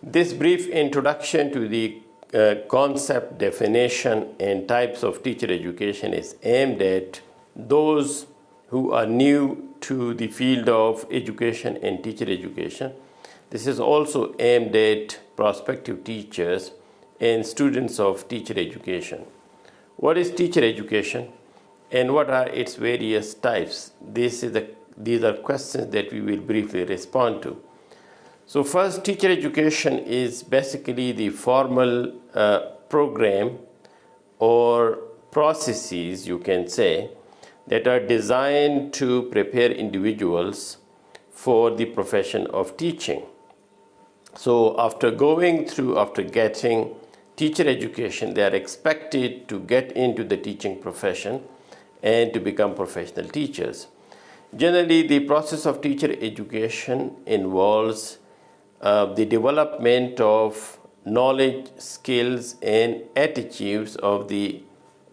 This brief introduction to the concept, definition, and types of teacher education is aimed at those who are new to the field of education and teacher education. This is also aimed at prospective teachers and students of teacher education. What is teacher education and what are its various types? These are questions that we will briefly respond to. So first, teacher education is basically the formal program or processes, you can say, that are designed to prepare individuals for the profession of teaching. So after getting teacher education, they are expected to get into the teaching profession and to become professional teachers. Generally, the process of teacher education involves the development of knowledge, skills, and attitudes of the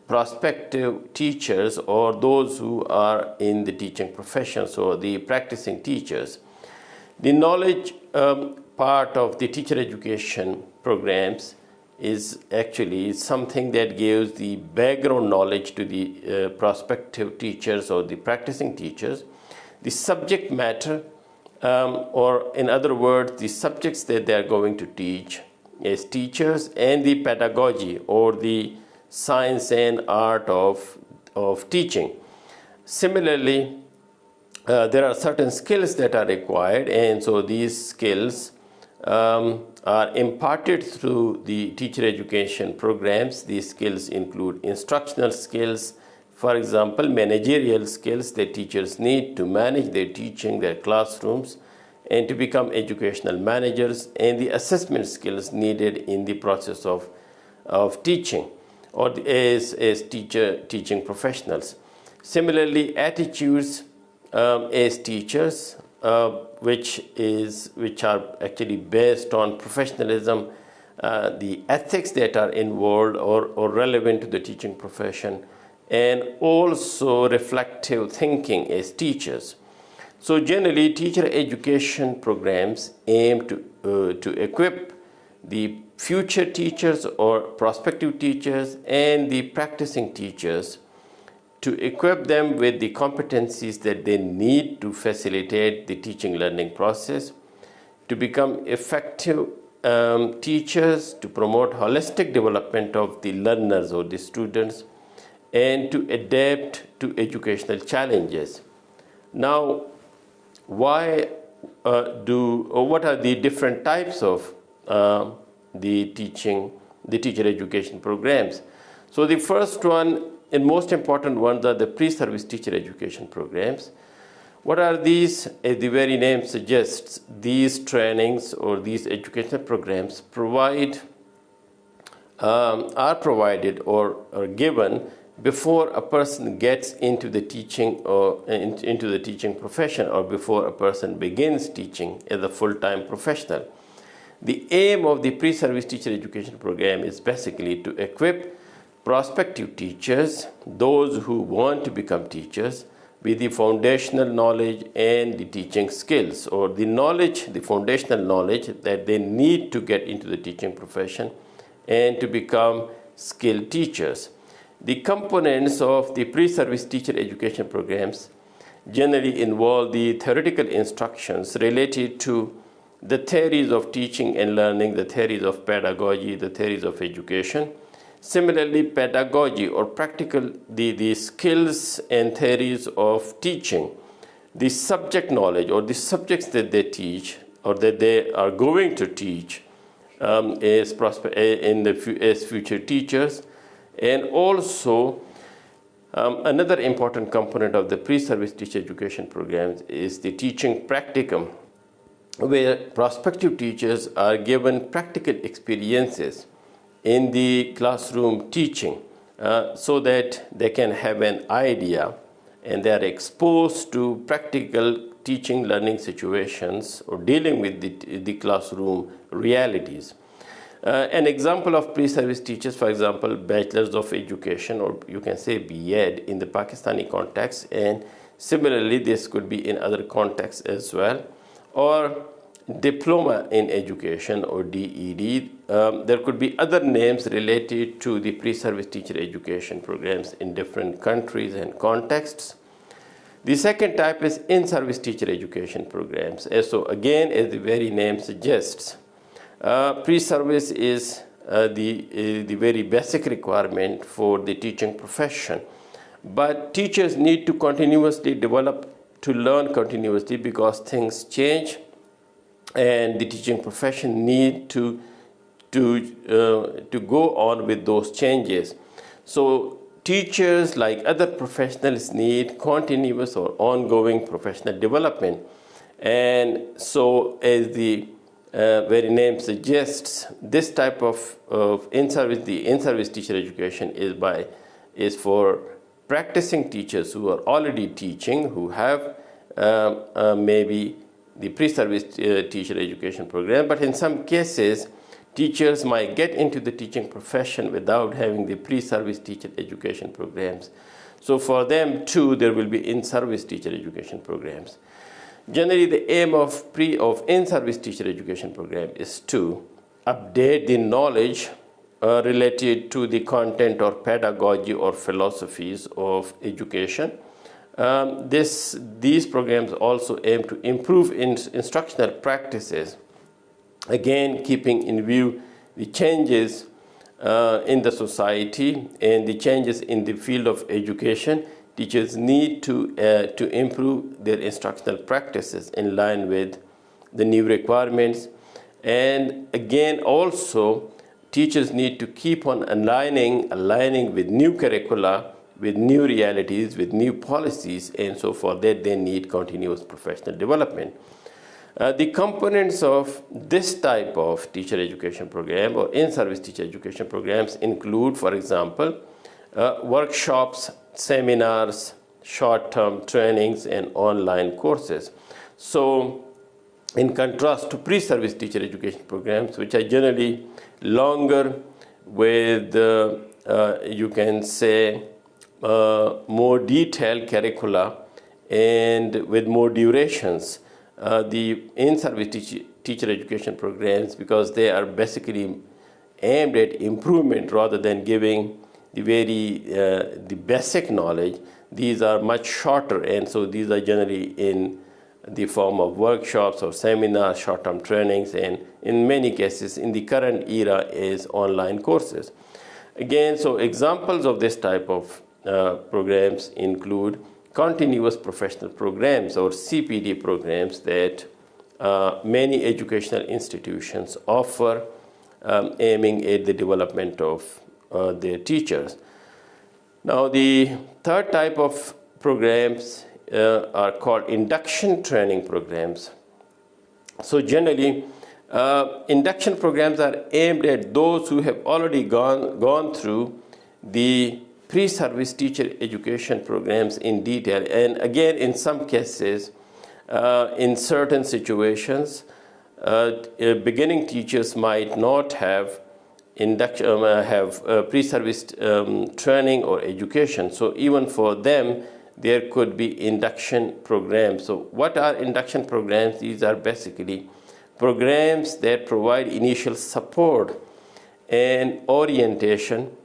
prospective teachers or those who are in the teaching profession, so the practicing teachers. The knowledge part of the teacher education programs is actually something that gives the background knowledge to the prospective teachers or the practicing teachers. The subject matter, or in other words, the subjects that they are going to teach as teachers, and the pedagogy or the science and art of teaching. Similarly, there are certain skills that are required, and so these skills are imparted through the teacher education programs. These skills include instructional skills, for example, managerial skills that teachers need to manage their teaching, their classrooms, and to become educational managers, and the assessment skills needed in the process of teaching or as teaching professionals. Similarly, attitudes as teachers, which are actually based on professionalism, the ethics that are involved or relevant to the teaching profession, and also reflective thinking as teachers. So generally, teacher education programs aim to equip the future teachers or prospective teachers and the practicing teachers, to equip them with the competencies that they need to facilitate the teaching learning process, to become effective teachers, to promote holistic development of the learners or the students, and to adapt to educational challenges. Now, what are the different types of the teacher education programs? So the first one and most important ones are the pre-service teacher education programs. What are these? As the very name suggests, these trainings or these educational programs are provided or are given before a person gets into the teaching or into the teaching profession, or before a person begins teaching as a full-time professional. The aim of the pre-service teacher education program is basically to equip prospective teachers, those who want to become teachers, with the foundational knowledge and the teaching skills, or the foundational knowledge that they need to get into the teaching profession and to become skilled teachers. The components of the pre-service teacher education programs generally involve the theoretical instructions related to the theories of teaching and learning, the theories of pedagogy, the theories of education. Similarly, pedagogy or practical, the skills and theories of teaching, the subject knowledge or the subjects that they teach or that they are going to teach as future teachers. And also, another important component of the pre-service teacher education programs is the teaching practicum, where prospective teachers are given practical experiences in the classroom teaching so that they can have an idea and they are exposed to practical teaching learning situations or dealing with the classroom realities. An example of pre-service teachers, for example, Bachelors of Education, or you can say B.Ed in the Pakistani context, and similarly this could be in other contexts as well, or Diploma in Education or DED. There could be other names related to the pre-service teacher education programs in different countries and contexts. The second type is in-service teacher education programs. So again, as the very name suggests, pre-service is the very basic requirement for the teaching profession. But teachers need to continuously develop, to learn continuously, because things change and the teaching profession need to go on with those changes. So teachers, like other professionals, need continuous or ongoing professional development. And so, as the very name suggests, this type of in-service, the in-service teacher education is for practicing teachers who are already teaching, who have maybe the pre-service teacher education program, but in some cases, teachers might get into the teaching profession without having the pre-service teacher education programs. So for them too, there will be in-service teacher education programs. Generally, the aim of in-service teacher education program is to update the knowledge related to the content or pedagogy or philosophies of education. These programs also aim to improve instructional practices, again keeping in view the changes in the society and the changes in the field of education. Teachers need to improve their instructional practices in line with the new requirements. And again, also, teachers need to keep on aligning with new curricula, with new realities, with new policies, and so for that they need continuous professional development. The components of this type of teacher education program or in-service teacher education programs include, for example, workshops, seminars, short-term trainings, and online courses. So, in contrast to pre-service teacher education programs, which are generally longer with, you can say, more detailed curricula and with more durations, the in-service teacher education programs, because they are basically aimed at improvement rather than giving the basic knowledge, these are much shorter, and so these are generally in the form of workshops or seminars, short-term trainings, and in many cases in the current era is online courses. Again, so examples of this type of programs include continuous professional programs or CPD programs that many educational institutions offer, aiming at the development of their teachers. Now, the third type of programs are called induction training programs. So generally, induction programs are aimed at those who have already gone through the pre-service teacher education programs in detail. And again, in some cases, in certain situations, beginning teachers might not have pre-service training or education. So even for them, there could be induction programs. So what are induction programs? These are basically programs that provide initial support and orientation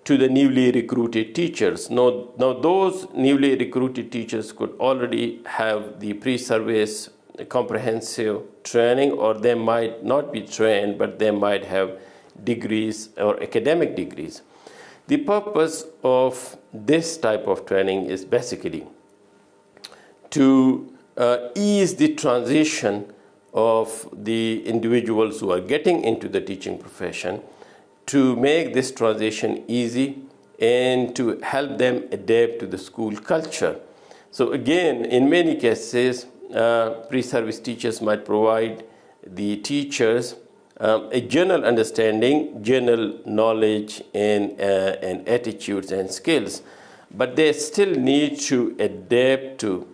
to the newly recruited teachers. Now those newly recruited teachers could already have the pre-service comprehensive training, or they might not be trained, but they might have degrees or academic degrees. The purpose of this type of training is basically to ease the transition of the individuals who are getting into the teaching profession, to make this transition easy and to help them adapt to the school culture. So again, in many cases, pre-service teachers might provide the teachers a general understanding, general knowledge, and attitudes and skills, but they still need to adapt to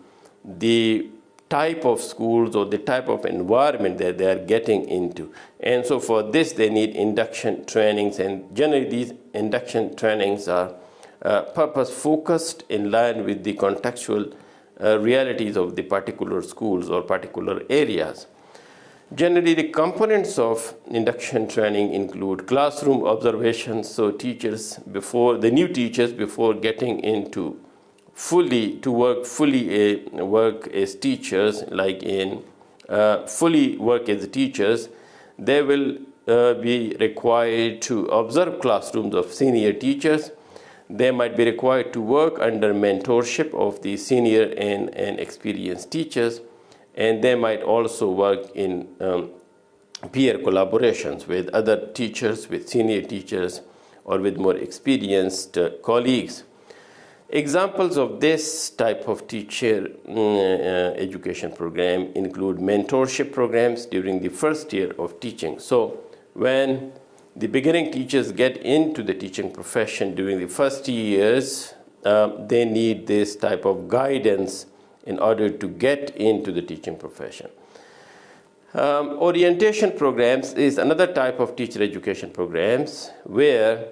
the type of schools or the type of environment that they are getting into. And so for this, they need induction trainings, and generally these induction trainings are purpose-focused in line with the contextual realities of the particular schools or particular areas. Generally, the components of induction training include classroom observations, so the new teachers before getting into work as teachers, like in fully work as teachers, they will be required to observe classrooms of senior teachers. They might be required to work under mentorship of the senior and experienced teachers, and they might also work in peer collaborations with other teachers, with senior teachers, or with more experienced colleagues. Examples of this type of teacher education program include mentorship programs during the first year of teaching. So when the beginning teachers get into the teaching profession during the first years, they need this type of guidance in order to get into the teaching profession. Orientation programs is another type of teacher education programs where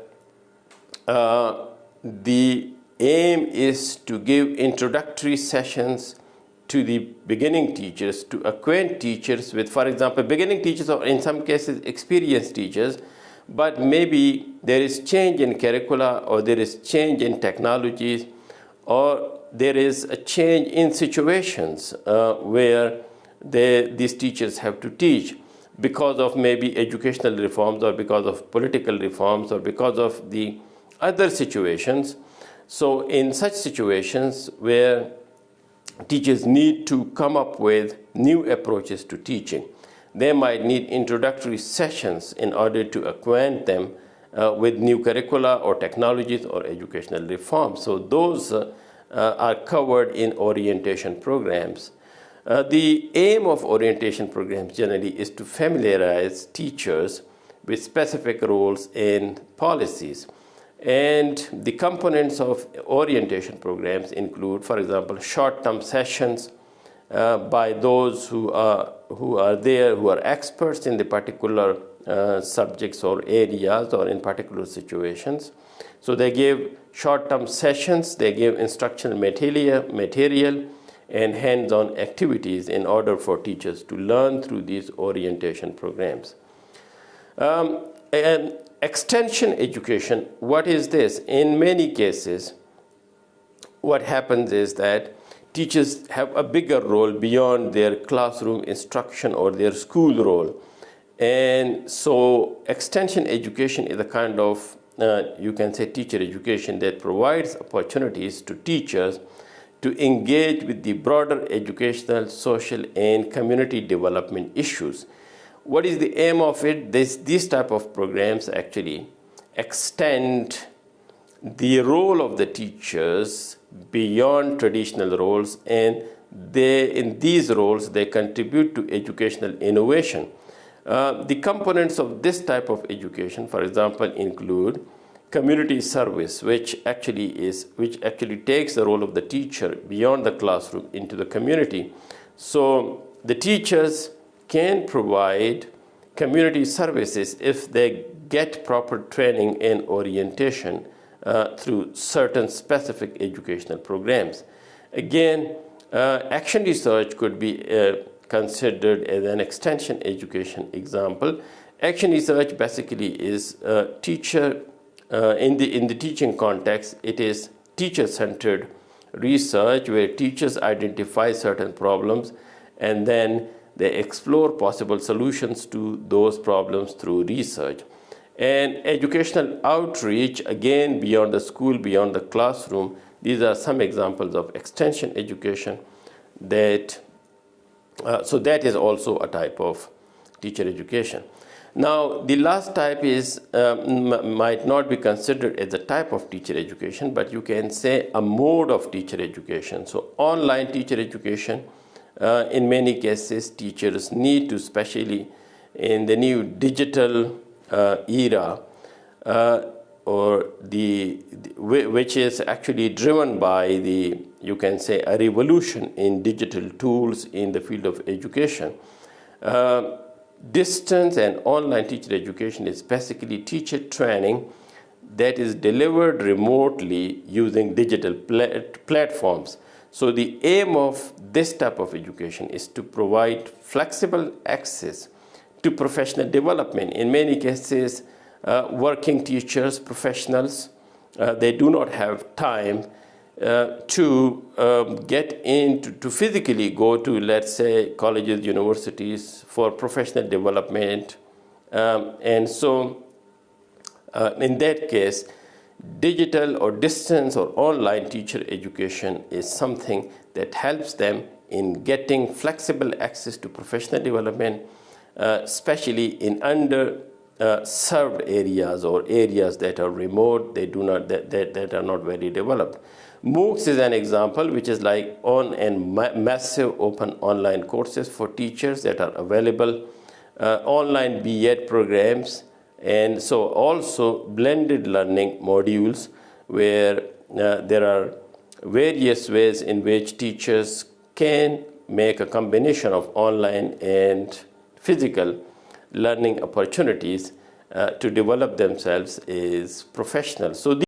the aim is to give introductory sessions to the beginning teachers to acquaint teachers with, for example, beginning teachers or in some cases experienced teachers, but maybe there is change in curricula, or there is change in technologies, or there is a change in situations where these teachers have to teach because of maybe educational reforms, or because of political reforms, or because of the other situations. So in such situations where teachers need to come up with new approaches to teaching, they might need introductory sessions in order to acquaint them with new curricula or technologies or educational reforms. So those are covered in orientation programs. The aim of orientation programs generally is to familiarize teachers with specific roles and policies. And the components of orientation programs include, for example, short-term sessions by those who are experts in the particular subjects or areas or in particular situations. So they give short-term sessions, they give instructional material and hands-on activities in order for teachers to learn through these orientation programs. And extension education, what is this? In many cases, what happens is that teachers have a bigger role beyond their classroom instruction or their school role. And so extension education is a kind of, you can say, teacher education that provides opportunities to teachers to engage with the broader educational, social, and community development issues. What is the aim of it? These type of programs actually extend the role of the teachers beyond traditional roles, and in these roles they contribute to educational innovation. The components of this type of education, for example, include community service, which actually takes the role of the teacher beyond the classroom into the community. So the teachers can provide community services if they get proper training and orientation through certain specific educational programs. Again, action research could be considered as an extension education example. Action research basically is teacher in the teaching context. It is teacher-centered research where teachers identify certain problems and then they explore possible solutions to those problems through research. And educational outreach, again, beyond the school, beyond the classroom, these are some examples of extension education so that is also a type of teacher education. Now, the last type is might not be considered as a type of teacher education, but you can say a mode of teacher education. So online teacher education, in many cases, teachers need to, especially in the new digital era, which is actually driven by you can say, a revolution in digital tools in the field of education. Distance and online teacher education is basically teacher training that is delivered remotely using digital platforms. So the aim of this type of education is to provide flexible access to professional development. In many cases, working teachers, professionals, they do not have time to get into, to physically go to, let's say, colleges, universities for professional development. And so in that case, digital or distance or online teacher education is something that helps them in getting flexible access to professional development, especially in underserved areas or areas that are remote, that are not very developed. MOOCs is an example, which is like massive open online courses for teachers that are available, online B.Ed programs, and so also blended learning modules where there are various ways in which teachers can make a combination of online and physical learning opportunities to develop themselves as professionals. So